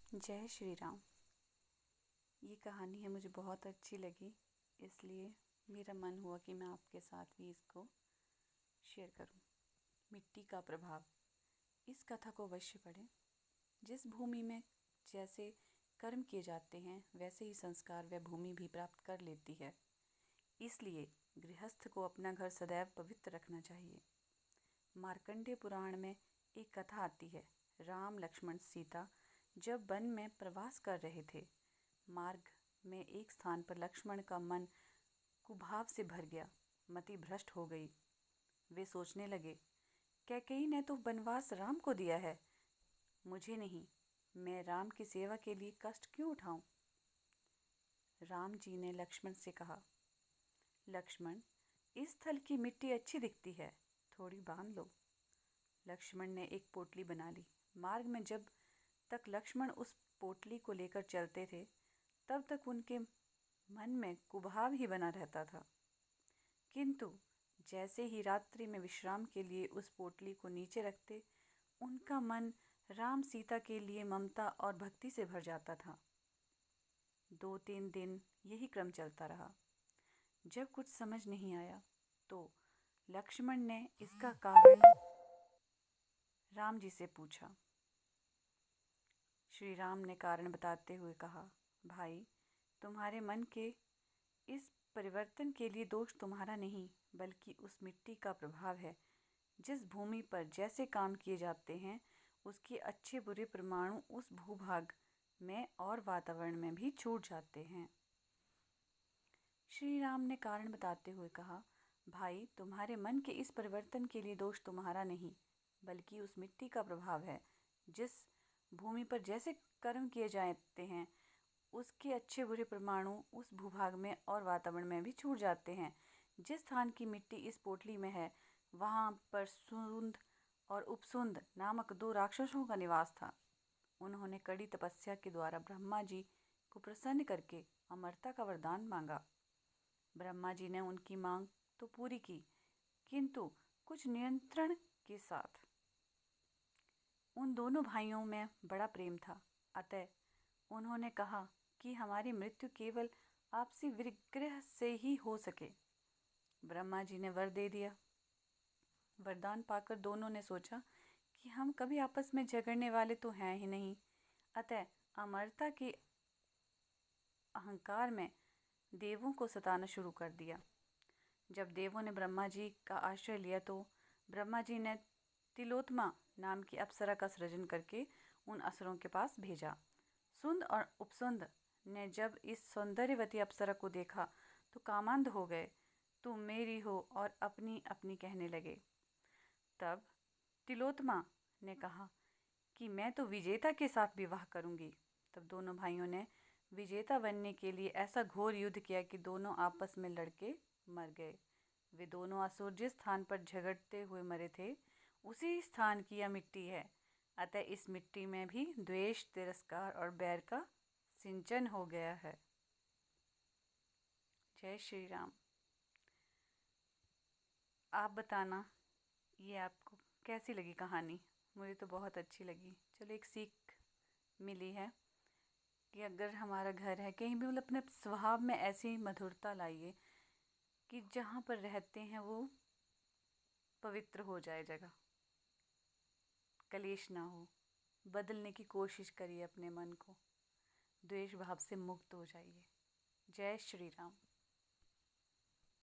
जय श्री राम। ये कहानी है मुझे बहुत अच्छी लगी, इसलिए मेरा मन हुआ कि मैं आपके साथ भी इसको शेयर करूं। मिट्टी का प्रभाव। इस कथा को अवश्य पढ़ें। जिस भूमि में जैसे कर्म किए जाते हैं वैसे ही संस्कार वह भूमि भी प्राप्त कर लेती है। इसलिए गृहस्थ को अपना घर सदैव पवित्र रखना चाहिए। मार्कंडेय पुराण में एक कथा आती है। राम लक्ष्मण सीता जब वन में प्रवास कर रहे थे, मार्ग में एक स्थान पर लक्ष्मण का मन कुभाव से भर गया, मति भ्रष्ट हो गई। वे सोचने लगे, कैकेयी ने तो वनवास राम को दिया है, मुझे नहीं। मैं राम की सेवा के लिए कष्ट क्यों उठाऊं? राम जी ने लक्ष्मण से कहा, लक्ष्मण, इस स्थल की मिट्टी अच्छी दिखती है, थोड़ी बांध लो। लक्ष्मण ने एक पोटली बना ली। मार्ग में जब तक लक्ष्मण उस पोटली को लेकर चलते थे, तब तक उनके मन में कुभाव ही बना रहता था। किंतु जैसे ही रात्रि में विश्राम के लिए उस पोटली को नीचे रखते, उनका मन राम सीता के लिए ममता और भक्ति से भर जाता था। 2-3 दिन यही क्रम चलता रहा। जब कुछ समझ नहीं आया तो लक्ष्मण ने इसका कारण राम जी से पूछा। श्री राम ने कारण बताते हुए कहा, भाई, तुम्हारे मन के इस परिवर्तन के लिए दोष तुम्हारा नहीं, बल्कि उस मिट्टी का प्रभाव है। जिस भूमि पर जैसे काम किए जाते हैं, उसके अच्छे बुरे परमाणु उस भूभाग में और वातावरण में भी छूट जाते हैं। श्री राम ने कारण बताते हुए कहा, भाई, तुम्हारे मन के इस परिवर्तन के लिए दोष तुम्हारा नहीं, बल्कि उस मिट्टी का प्रभाव है। जिस भूमि पर जैसे कर्म किए जाते हैं, उसके अच्छे बुरे परमाणु उस भूभाग में और वातावरण में भी छूट जाते हैं। जिस स्थान की मिट्टी इस पोटली में है, वहाँ पर सुंद और उपसुंद नामक 2 राक्षसों का निवास था। उन्होंने कड़ी तपस्या के द्वारा ब्रह्मा जी को प्रसन्न करके अमरता का वरदान मांगा। ब्रह्मा जी ने उनकी मांग तो पूरी की, किंतु कुछ नियंत्रण के साथ। उन दोनों भाइयों में बड़ा प्रेम था, अतः उन्होंने कहा कि हमारी मृत्यु केवल आपसी विग्रह से ही हो सके। ब्रह्मा जी ने वर दे दिया। वरदान पाकर दोनों ने सोचा कि हम कभी आपस में झगड़ने वाले तो हैं ही नहीं, अतः अमरता के अहंकार में देवों को सताना शुरू कर दिया। जब देवों ने ब्रह्मा जी का आश्रय लिया तो ब्रह्मा जी ने तिलोत्तमा नाम की अप्सरा का सृजन करके उन असुरों के पास भेजा। सुंद और उपसुंद ने जब इस सौंदर्यवती अप्सरा को देखा तो कामांध हो गए। तुम मेरी हो और अपनी अपनी कहने लगे। तब तिलोत्तमा ने कहा कि मैं तो विजेता के साथ विवाह करूंगी। तब दोनों भाइयों ने विजेता बनने के लिए ऐसा घोर युद्ध किया कि दोनों आपस में लड़के मर गए। वे दोनों असुर जिस स्थान पर झगड़ते हुए मरे थे, उसी स्थान की यह मिट्टी है। अतः इस मिट्टी में भी द्वेष, तिरस्कार और बैर का सिंचन हो गया है। जय श्री राम। आप बताना, ये आपको कैसी लगी कहानी? मुझे तो बहुत अच्छी लगी। चलो, एक सीख मिली है कि अगर हमारा घर है कहीं भी, मतलब अपने स्वभाव में ऐसी मधुरता लाइए कि जहाँ पर रहते हैं वो पवित्र हो जाए जगह, कलेश ना हो। बदलने की कोशिश करिए अपने मन को, द्वेष भाव से मुक्त हो जाइए। जय श्री राम।